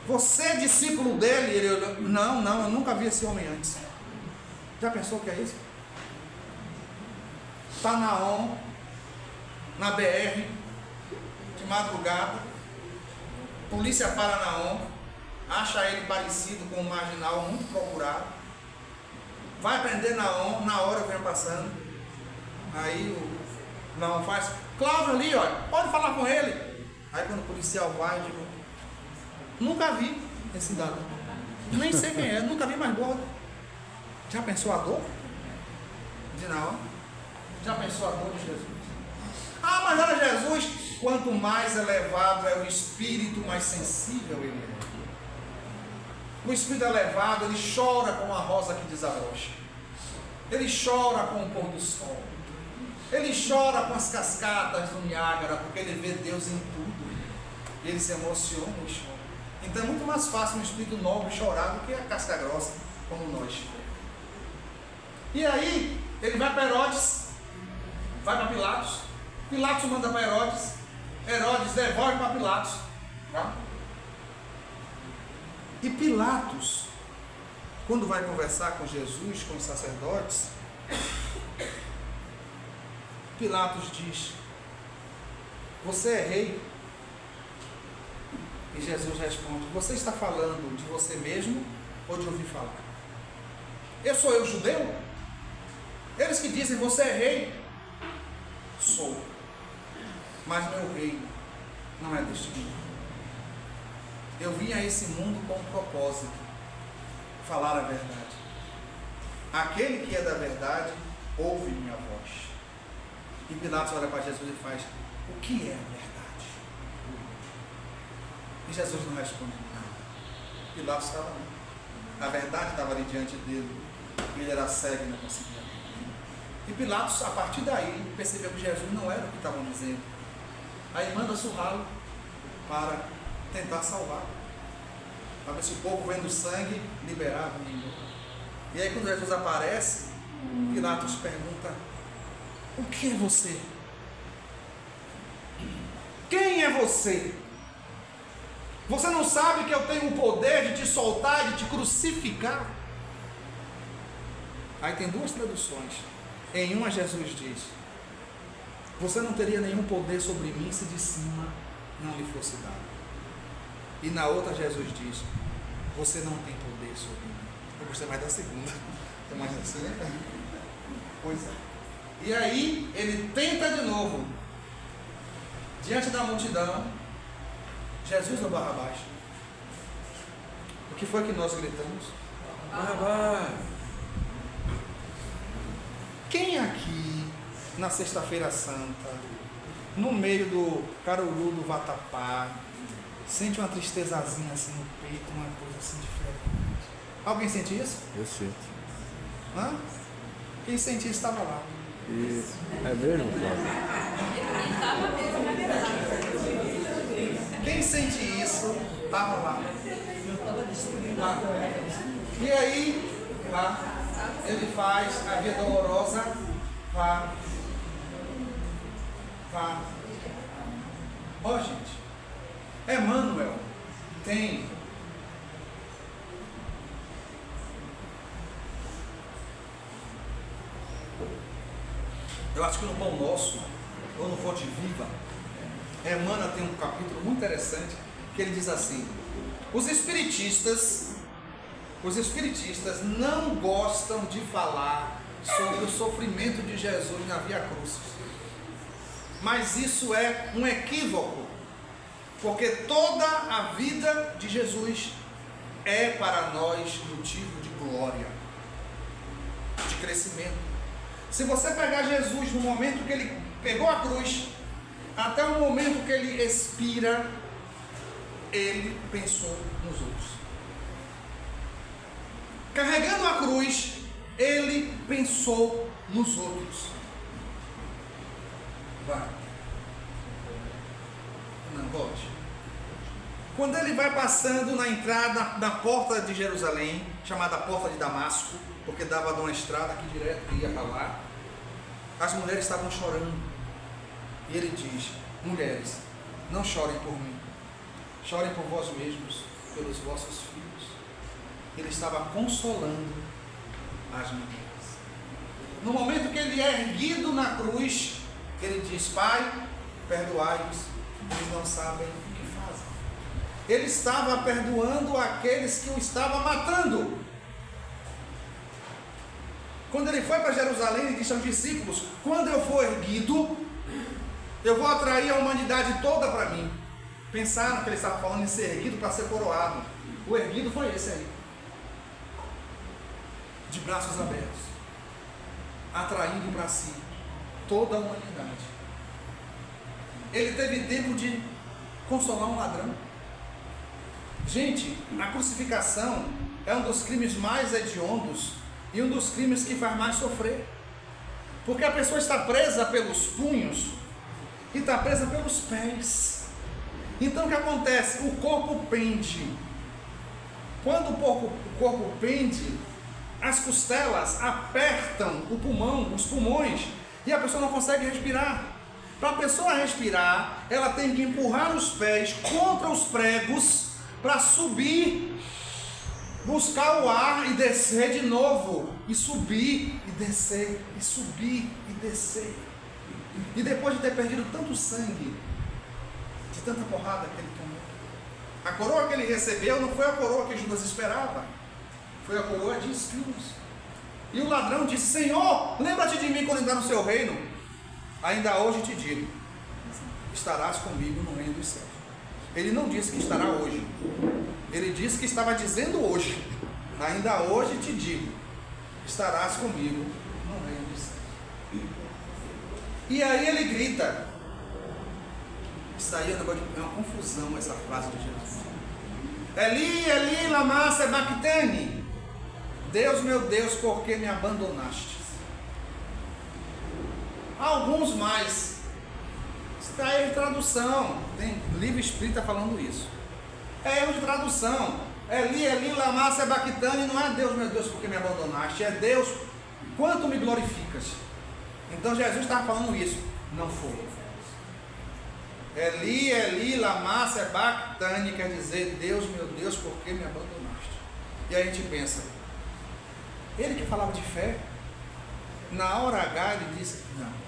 S1: Você é discípulo dele? Ele olhou, não, eu nunca vi esse homem antes. Já pensou o que é isso? Está na BR, de madrugada, polícia para Naon, acha ele parecido com um marginal muito procurado, vai prender Naon, na hora vem passando, aí o Naon faz, Cláudio ali, ó, pode falar com ele. Aí quando o policial vai, eu digo, nunca vi esse cidadão, nem sei quem é, nunca vi mais gordo. Já pensou a dor de Naon? Já pensou a dor de Jesus? Ah, mas era Jesus. Quanto mais elevado é o espírito, mais sensível ele é. O espírito elevado, ele chora com a rosa que desabrocha. Ele chora com o pôr do sol. Ele chora com as cascatas do Niágara, porque ele vê Deus em tudo. E ele se emociona e chora. Então é muito mais fácil um espírito nobre chorar do que a casca grossa, como nós. E aí, ele vai para Herodes, vai para Pilatos. Pilatos manda para Herodes. Herodes devolve para Pilatos. Tá? E Pilatos, quando vai conversar com Jesus, com os sacerdotes, Pilatos diz: você é rei? E Jesus responde: você está falando de você mesmo ou de ouvir falar? Sou eu judeu? Eles que dizem, você é rei? Sou. Mas meu reino não é deste mundo. Eu vim a esse mundo com um propósito: falar a verdade. Aquele que é da verdade ouve minha voz. E Pilatos olha para Jesus e faz: o que é a verdade? E Jesus não responde nada. Pilatos estava ali. A verdade estava ali diante dele. E ele era cego e não conseguia ver. E Pilatos, a partir daí, percebeu que Jesus não era o que estavam dizendo. Aí manda surrá-lo para tentar salvar. Para ver se o povo, vendo sangue, liberava o menino. E aí quando Jesus aparece, Pilatos pergunta: o que é você? Quem é você? Você não sabe que eu tenho o poder de te soltar, de te crucificar? Aí tem duas traduções. Em uma Jesus diz: você não teria nenhum poder sobre mim se de cima não lhe fosse dado. E na outra Jesus diz: você não tem poder sobre mim. Eu gostei mais da segunda. Tem mais assim, né? Pois é. E aí ele tenta de novo. Diante da multidão, Jesus ou Barrabás? O que foi que nós gritamos? Barrabás! Quem aqui, na Sexta-feira Santa, no meio do caruru do vatapá, sente uma tristezazinha assim no peito, uma coisa assim diferente? Alguém sente isso?
S2: Eu sinto.
S1: Hã? Quem sente isso estava lá.
S2: E é mesmo, Flávio?
S1: Quem sente isso estava lá. E aí, ele faz a via dolorosa, Ó, gente, Emmanuel tem eu acho que no Pão Nosso ou no Fonte Viva, Emmanuel tem um capítulo muito interessante que ele diz assim: os espiritistas não gostam de falar sobre o sofrimento de Jesus na Via Crucis. Mas isso é um equívoco, porque toda a vida de Jesus é para nós motivo de glória, de crescimento. Se você pegar Jesus no momento que ele pegou a cruz, até o momento que ele expira, ele pensou nos outros. Carregando a cruz, ele pensou nos outros. Vai. Não pode. Quando ele vai passando na entrada da porta de Jerusalém, chamada Porta de Damasco, porque dava de uma estrada que direto ia para lá, as mulheres estavam chorando. E ele diz: mulheres, não chorem por mim, chorem por vós mesmos, pelos vossos filhos. Ele estava consolando as mulheres. No momento que ele é erguido na cruz, ele diz: Pai, perdoai-os, eles não sabem o que fazem. Ele estava perdoando aqueles que o estavam matando. Quando ele foi para Jerusalém, ele disse aos discípulos: quando eu for erguido, eu vou atrair a humanidade toda para mim. Pensaram que ele estava falando em ser erguido para ser coroado. O erguido foi esse aí, de braços abertos, atraindo para si toda a humanidade. Ele teve tempo de consolar um ladrão. Gente, a crucificação é um dos crimes mais hediondos e um dos crimes que faz mais sofrer, porque a pessoa está presa pelos punhos e está presa pelos pés. Então o que acontece? O corpo pende. Quando o corpo pende, as costelas apertam o pulmão, os pulmões, e a pessoa não consegue respirar. Para a pessoa respirar, ela tem que empurrar os pés contra os pregos para subir, buscar o ar e descer de novo, e subir e descer, e subir e descer. E depois de ter perdido tanto sangue, de tanta porrada que ele tomou, a coroa que ele recebeu não foi a coroa que Judas esperava, foi a coroa de espinhos. E o ladrão disse: Senhor, lembra-te de mim quando entrar no seu reino. Ainda hoje te digo, estarás comigo no reino dos céus. Ele não disse que estará hoje, ele disse que estava dizendo hoje. Ainda hoje te digo, estarás comigo no reino dos céus. E aí ele grita. Isso aí é uma confusão, essa frase de Jesus. Eli, Eli, lama sabachthani. Deus, meu Deus, por que me abandonaste? Alguns mais. Está aí de tradução. Tem livro espírita falando isso. É erro de tradução. Eli, Eli, lama sabachthani não é Deus, meu Deus, por que me abandonaste. É Deus, quanto me glorificas. Então Jesus estava falando isso. Não foi. Eli, Eli, lama sabachthani quer dizer: Deus, meu Deus, por que me abandonaste? E aí a gente pensa, ele que falava de fé, na hora H ele disse: não.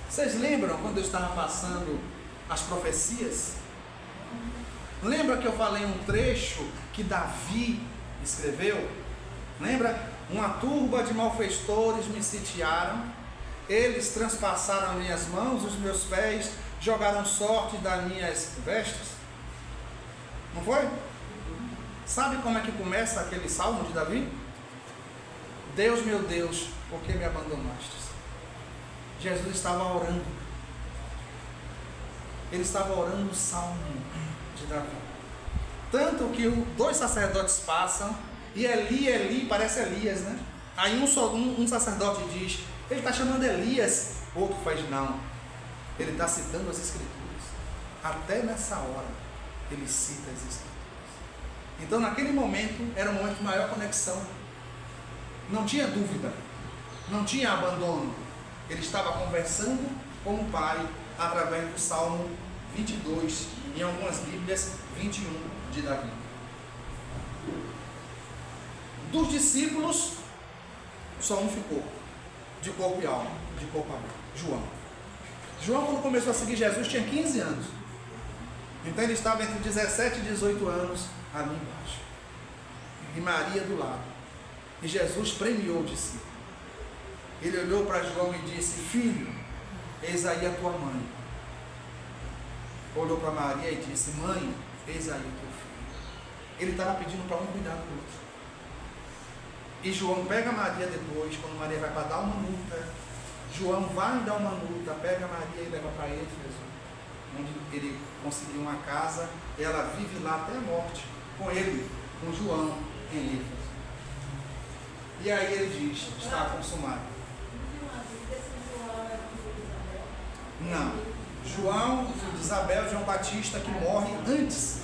S1: Vocês lembram quando eu estava passando as profecias? Lembra que eu falei um trecho que Davi escreveu? Lembra? Uma turba de malfeitores me sitiaram, eles transpassaram as minhas mãos, os meus pés, jogaram sorte das minhas vestes. Não foi? Sabe como é que começa aquele salmo de Davi? Deus, meu Deus, por que me abandonaste? Jesus estava orando. Ele estava orando o salmo de Davi. Tanto que dois sacerdotes passam e Eli, Eli, parece Elias, né? Aí um sacerdote diz: ele está chamando Elias. Outro faz: não. Ele está citando as Escrituras. Até nessa hora, ele cita as Escrituras. Então, naquele momento, era um momento de maior conexão. Não tinha dúvida, não tinha abandono. Ele estava conversando com o Pai através do Salmo 22, em algumas Bíblias, 21 de Davi. Dos discípulos, só um ficou, de corpo e alma, de corpo aberto: João. João, quando começou a seguir Jesus, tinha 15 anos. Então ele estava entre 17 e 18 anos ali embaixo. E Maria do lado. E Jesus premiou o discípulo. Ele olhou para João e disse: filho, eis aí a tua mãe. Olhou para Maria e disse: mãe, eis aí o teu filho. Ele estava pedindo para um cuidar do outro. E João pega Maria depois, quando Maria vai para dar uma multa. João vai dar uma multa, pega Maria e leva para Éfeso, onde ele conseguiu uma casa. E ela vive lá até a morte, com ele, com João, em Éfeso. E aí ele diz: está consumado. Não. João, filho de Isabel, João Batista, que morre antes.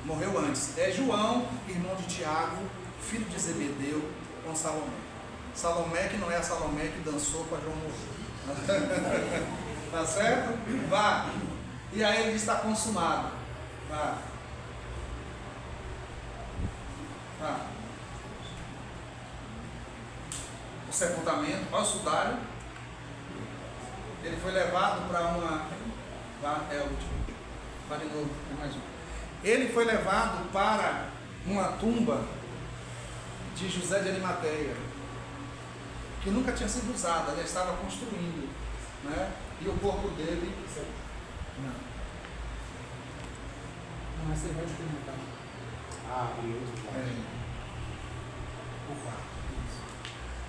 S1: Morreu antes. É João, irmão de Tiago, filho de Zebedeu, com Salomé. Salomé, que não é a Salomé que dançou com a João Moreira. Tá certo? Vá. E aí ele diz: está consumado. Vá. Vá. O sepultamento, olha o sudário. Ele foi levado para uma. Vá, é o último. Vá de novo, mais um. Ele foi levado para uma tumba de José de Arimateia, que nunca tinha sido usada, ele estava construindo, né? E o corpo dele. Não.
S3: Não, você vai experimentar. Ah, beleza.
S1: Opa.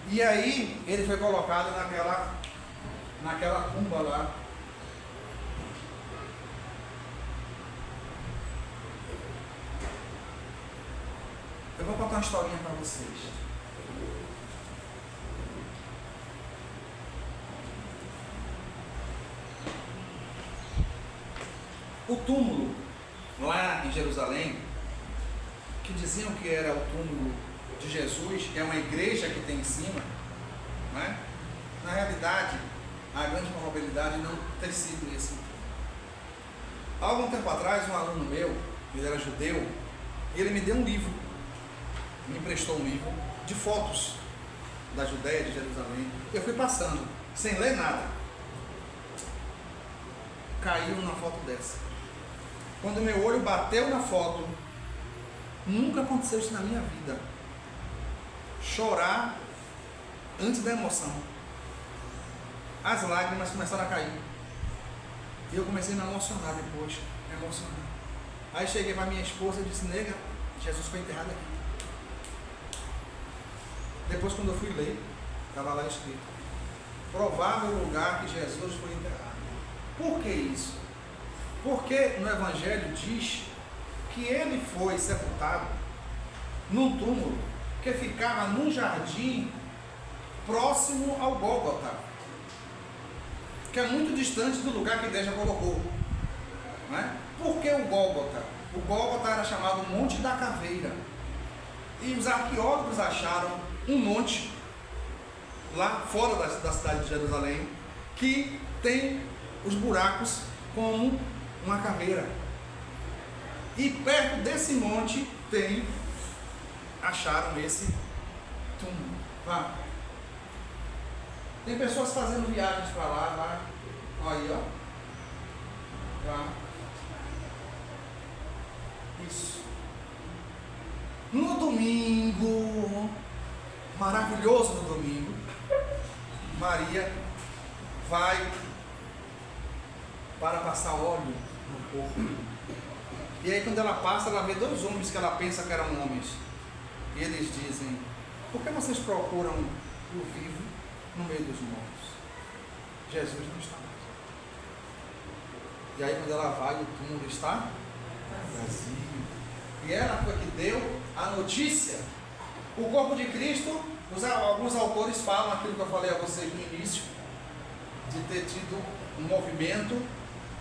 S1: E aí ele foi colocado naquela tumba lá. Eu vou contar uma historinha para vocês. O túmulo lá em Jerusalém, que diziam que era o túmulo de Jesus, é uma igreja que tem em cima, né? Na realidade, a grande probabilidade não ter sido esse. Há algum tempo atrás, um aluno meu, ele era judeu, ele me deu um livro, me emprestou um livro de fotos da Judéia, de Jerusalém. Eu fui passando, sem ler nada. Caiu numa foto dessa. Quando meu olho bateu na foto, nunca aconteceu isso na minha vida. Chorar antes da emoção. As lágrimas começaram a cair. E eu comecei a me emocionar depois. Me emocionar. Aí cheguei para minha esposa e disse: nega, Jesus foi enterrado aqui. Depois, quando eu fui ler, estava lá escrito: provável lugar que Jesus foi enterrado. Por que isso? Porque no Evangelho diz que ele foi sepultado num túmulo que ficava num jardim próximo ao Gólgota, que é muito distante do lugar que a igreja colocou. Não é? Por que o Gólgota? O Gólgota era chamado Monte da Caveira. E os arqueólogos acharam um monte lá fora da cidade de Jerusalém que tem os buracos como uma caveira. E perto desse monte acharam esse túmulo. Vá. Tem pessoas fazendo viagens para lá, vai. Aí, ó. Vá. Isso. No domingo, maravilhoso no domingo, Maria vai para passar óleo no corpo. E aí quando ela passa, ela vê dois homens que ela pensa que eram homens. E eles dizem: por que vocês procuram o vivo no meio dos mortos? Jesus não está mais. E aí quando ela vai, o túmulo está vazio. E ela foi que deu a notícia. O corpo de Cristo, alguns autores falam aquilo que eu falei a vocês no início, de ter tido um movimento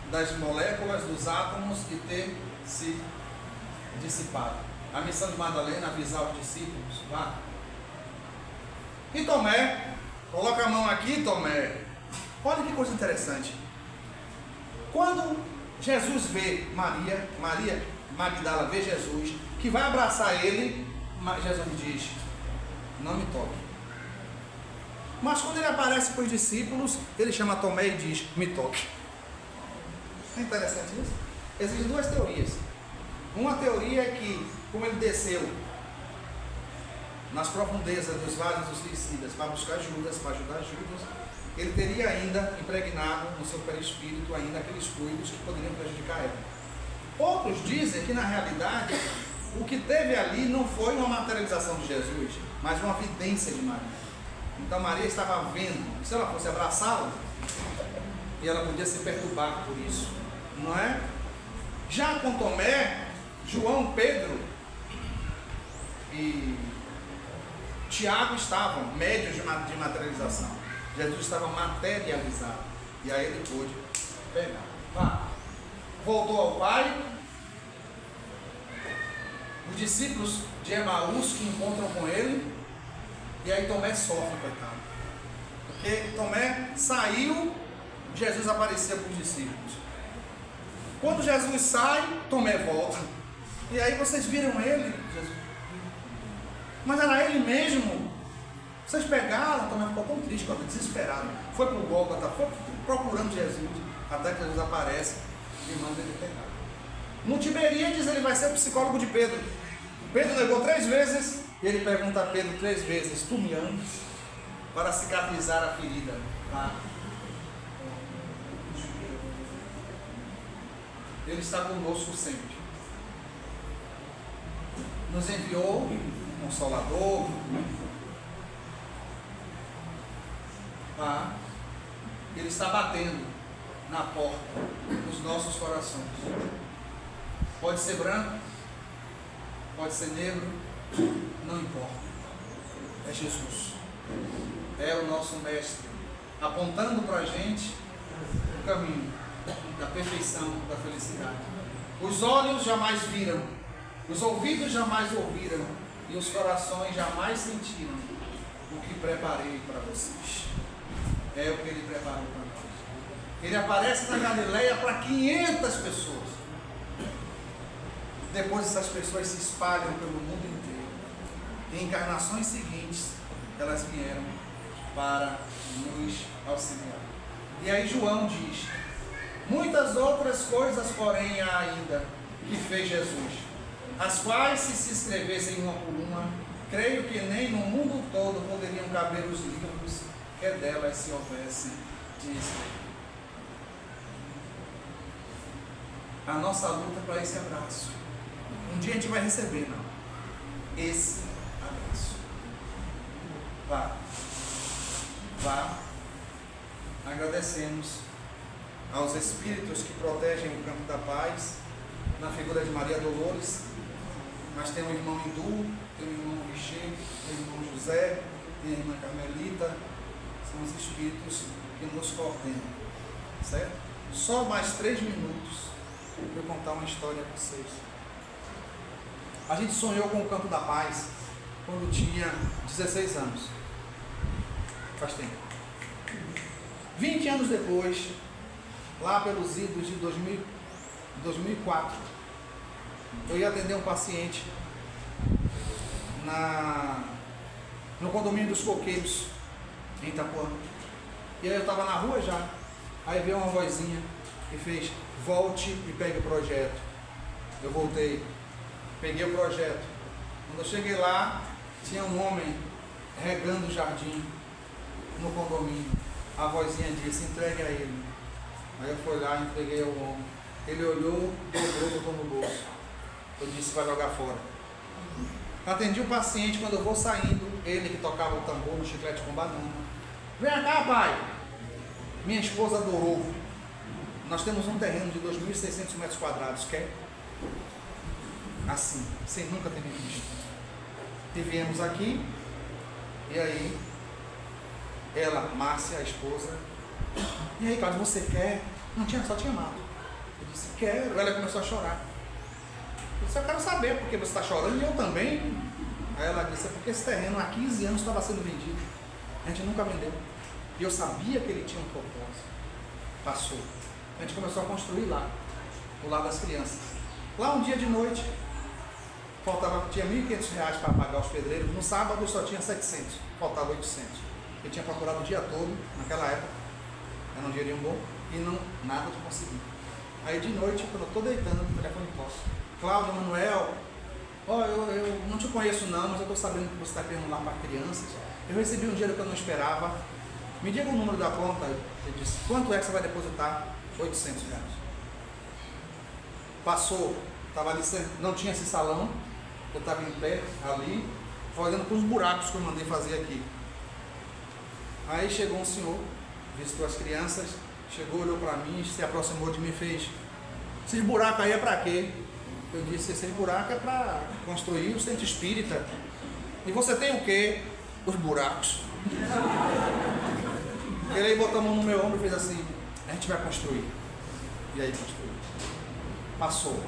S1: das moléculas, dos átomos e ter se dissipado. A missão de Madalena, avisar os discípulos. Vá. E Tomé, coloca a mão aqui, Tomé. Olha que coisa interessante. Quando Jesus vê Maria Magdala vê Jesus, que vai abraçar ele, Jesus diz: não me toque. Mas quando ele aparece para os discípulos, ele chama Tomé e diz: me toque. É interessante isso? Existem duas teorias. Uma teoria é que, como ele desceu nas profundezas dos vales dos suicidas para buscar Judas, para ajudar Judas, ele teria ainda impregnado no seu perispírito ainda aqueles fluidos que poderiam prejudicar ela. Outros dizem que na realidade o que teve ali não foi uma materialização de Jesus, mas uma vidência de Maria. Então Maria estava vendo, se ela fosse abraçá-lo, e ela podia se perturbar por isso, não é? Já com Tomé, João, Pedro e Tiago estavam médios de materialização. Jesus estava materializado. E aí ele pôde pegar. Vá. Voltou ao Pai. Os discípulos de Emaús que encontram com ele. E aí Tomé sofre, coitado. Porque Tomé saiu, Jesus aparecia para os discípulos. Quando Jesus sai, Tomé volta. E aí vocês viram ele, Jesus. Mas era ele mesmo. Vocês pegaram, Tomé ficou tão triste, desesperado. Foi para o Gólgota, foi procurando Jesus, até que Jesus aparece e manda ele pegar. No Tiberíades ele vai ser o psicólogo de Pedro. Pedro negou 3 vezes e ele pergunta a Pedro 3 vezes: tu me amas? Para cicatrizar a ferida. Tá? Ele está conosco sempre. Nos enviou um Consolador. Tá? Ele está batendo na porta dos nossos corações. Pode ser branco, pode ser negro, não importa. É Jesus. É o nosso mestre, apontando para a gente o caminho da perfeição, da felicidade. Os olhos jamais viram, os ouvidos jamais ouviram e os corações jamais sentiram o que preparei para vocês. É o que ele preparou para nós. Ele aparece na Galileia para 500 pessoas. Depois essas pessoas se espalham pelo mundo inteiro. Em encarnações seguintes, elas vieram para nos auxiliar. E aí João diz: muitas outras coisas, porém, há ainda que fez Jesus, as quais, se escrevessem uma por uma, creio que nem no mundo todo poderiam caber os livros que delas se houvessem de escrever. A nossa luta é para esse abraço. Um dia a gente vai receber, não? Esse abraço. Vá. Agradecemos aos espíritos que protegem o campo da paz, na figura de Maria Dolores, mas tem o irmão Hindu, tem o irmão Richer, tem o irmão José, tem a irmã Carmelita, são os espíritos que nos coordenam, certo? Só mais 3 minutos para eu contar uma história para vocês. A gente sonhou com o campo da paz quando tinha 16 anos. Faz tempo. 20 anos depois, lá pelos idos de 2004, eu ia atender um paciente no condomínio dos Coqueiros, em Itapuã. E aí eu estava na rua já, aí veio uma vozinha e fez: volte e pegue o projeto. Eu voltei, peguei o projeto. Quando eu cheguei lá, tinha um homem regando o jardim no condomínio. A vozinha disse: entregue a ele. Aí eu fui lá e entreguei ao homem. Ele olhou, dobrou, botou no bolso. Eu disse: vai jogar fora. Atendi o paciente. Quando eu vou saindo, ele que tocava o tambor no chiclete com banana: vem cá, pai. Minha esposa adorou. Nós temos um terreno de 2.600 metros quadrados, quer? Assim, sem nunca ter visto. E viemos aqui, e aí, ela, Márcia, a esposa: e aí, Cláudio, você quer? Não tinha, só tinha mato. Eu disse: quero. Ela começou a chorar. Eu disse: eu quero saber porque você está chorando e eu também. Aí ela disse: é porque esse terreno há 15 anos estava sendo vendido. A gente nunca vendeu. E eu sabia que ele tinha um propósito. Passou. A gente começou a construir lá, do lado das crianças. Lá um dia de noite, tinha R$1.500 para pagar os pedreiros. No sábado só tinha 700, faltava 800. Eu tinha procurado o dia todo, naquela época, era um dinheirinho bom, e nada de conseguir. Aí de noite, quando eu estou deitando, o telefone toca: Cláudio, Manuel, eu não te conheço não, mas eu estou sabendo que você está querendo lá para crianças. Eu recebi um dinheiro que eu não esperava. Me diga o número da conta. Eu disse: quanto é que você vai depositar? R$800. Passou, estava ali, não tinha esse salão, eu estava em pé ali, olhando para os buracos que eu mandei fazer aqui. Aí chegou um senhor, visitou as crianças, chegou, olhou para mim, se aproximou de mim e fez: esses buracos aí é para quê? Eu disse: esses buracos é para construir o centro espírita. E você tem o quê? Os buracos. Ele aí botou a mão no meu ombro e fez assim: a gente vai construir. E aí construiu. Passou.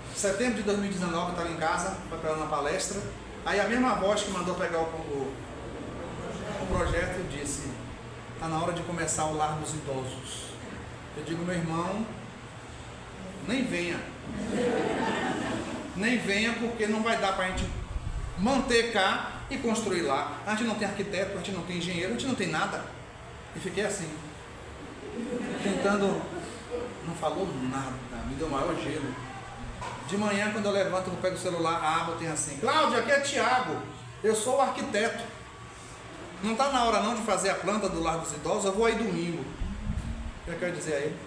S1: Em setembro de 2019 eu estava em casa, preparando uma palestra. Aí a mesma voz que mandou pegar o projeto disse: está na hora de começar o lar dos idosos. Eu digo, meu irmão, nem venha. Nem venha, porque não vai dar para a gente manter cá e construir lá. A gente não tem arquiteto, a gente não tem engenheiro, a gente não tem nada. E fiquei assim, tentando, não falou nada, me deu o maior gelo. De manhã, quando eu levanto, eu pego o celular, a aba tem assim: Cláudio, aqui é Tiago, eu sou o arquiteto. Não está na hora não de fazer a planta do lar dos idosos, eu vou aí domingo. O que eu quero dizer aí?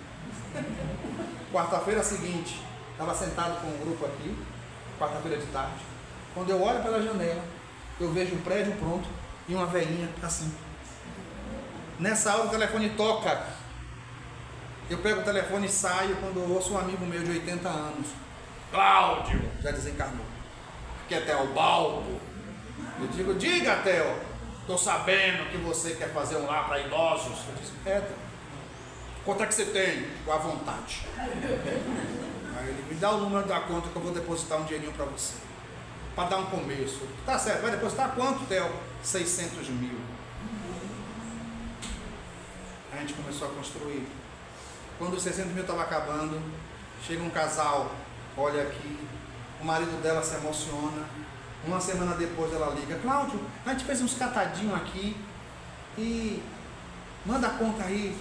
S1: Quarta-feira seguinte, estava sentado com um grupo aqui, quarta-feira de tarde. Quando eu olho pela janela, eu vejo um prédio pronto e uma velhinha assim. Nessa hora o telefone toca. Eu pego o telefone e saio quando eu ouço um amigo meu de 80 anos. Cláudio, já desencarnou. Aqui é Teobaldo. Eu digo, diga, Theo, estou sabendo que você quer fazer um lar para idosos. Eu disse, Theo, quanto é que você tem? À vontade. Aí ele me dá o número da conta que eu vou depositar um dinheirinho para você. Para dar um começo. Tá certo, vai depositar quanto, Theo? 600 mil. A gente começou a construir. Quando os 600 mil estavam acabando, chega um casal, olha aqui, o marido dela se emociona. Uma semana depois ela liga, Cláudio, a gente fez uns catadinhos aqui e manda a conta aí.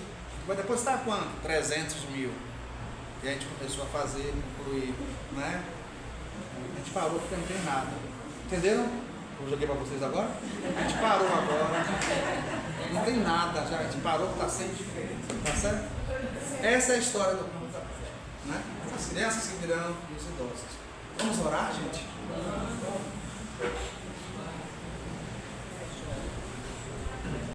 S1: Vai depositar quanto? 300 mil. E a gente começou a fazer, concluir, né? A gente parou porque não tem nada. Entenderam? Eu joguei para vocês agora. A gente parou agora. Não tem nada já. A gente parou, está sempre. Tá certo? Essa é a história do mundo. Né? As crianças que virão e os idosos. Vamos orar, gente?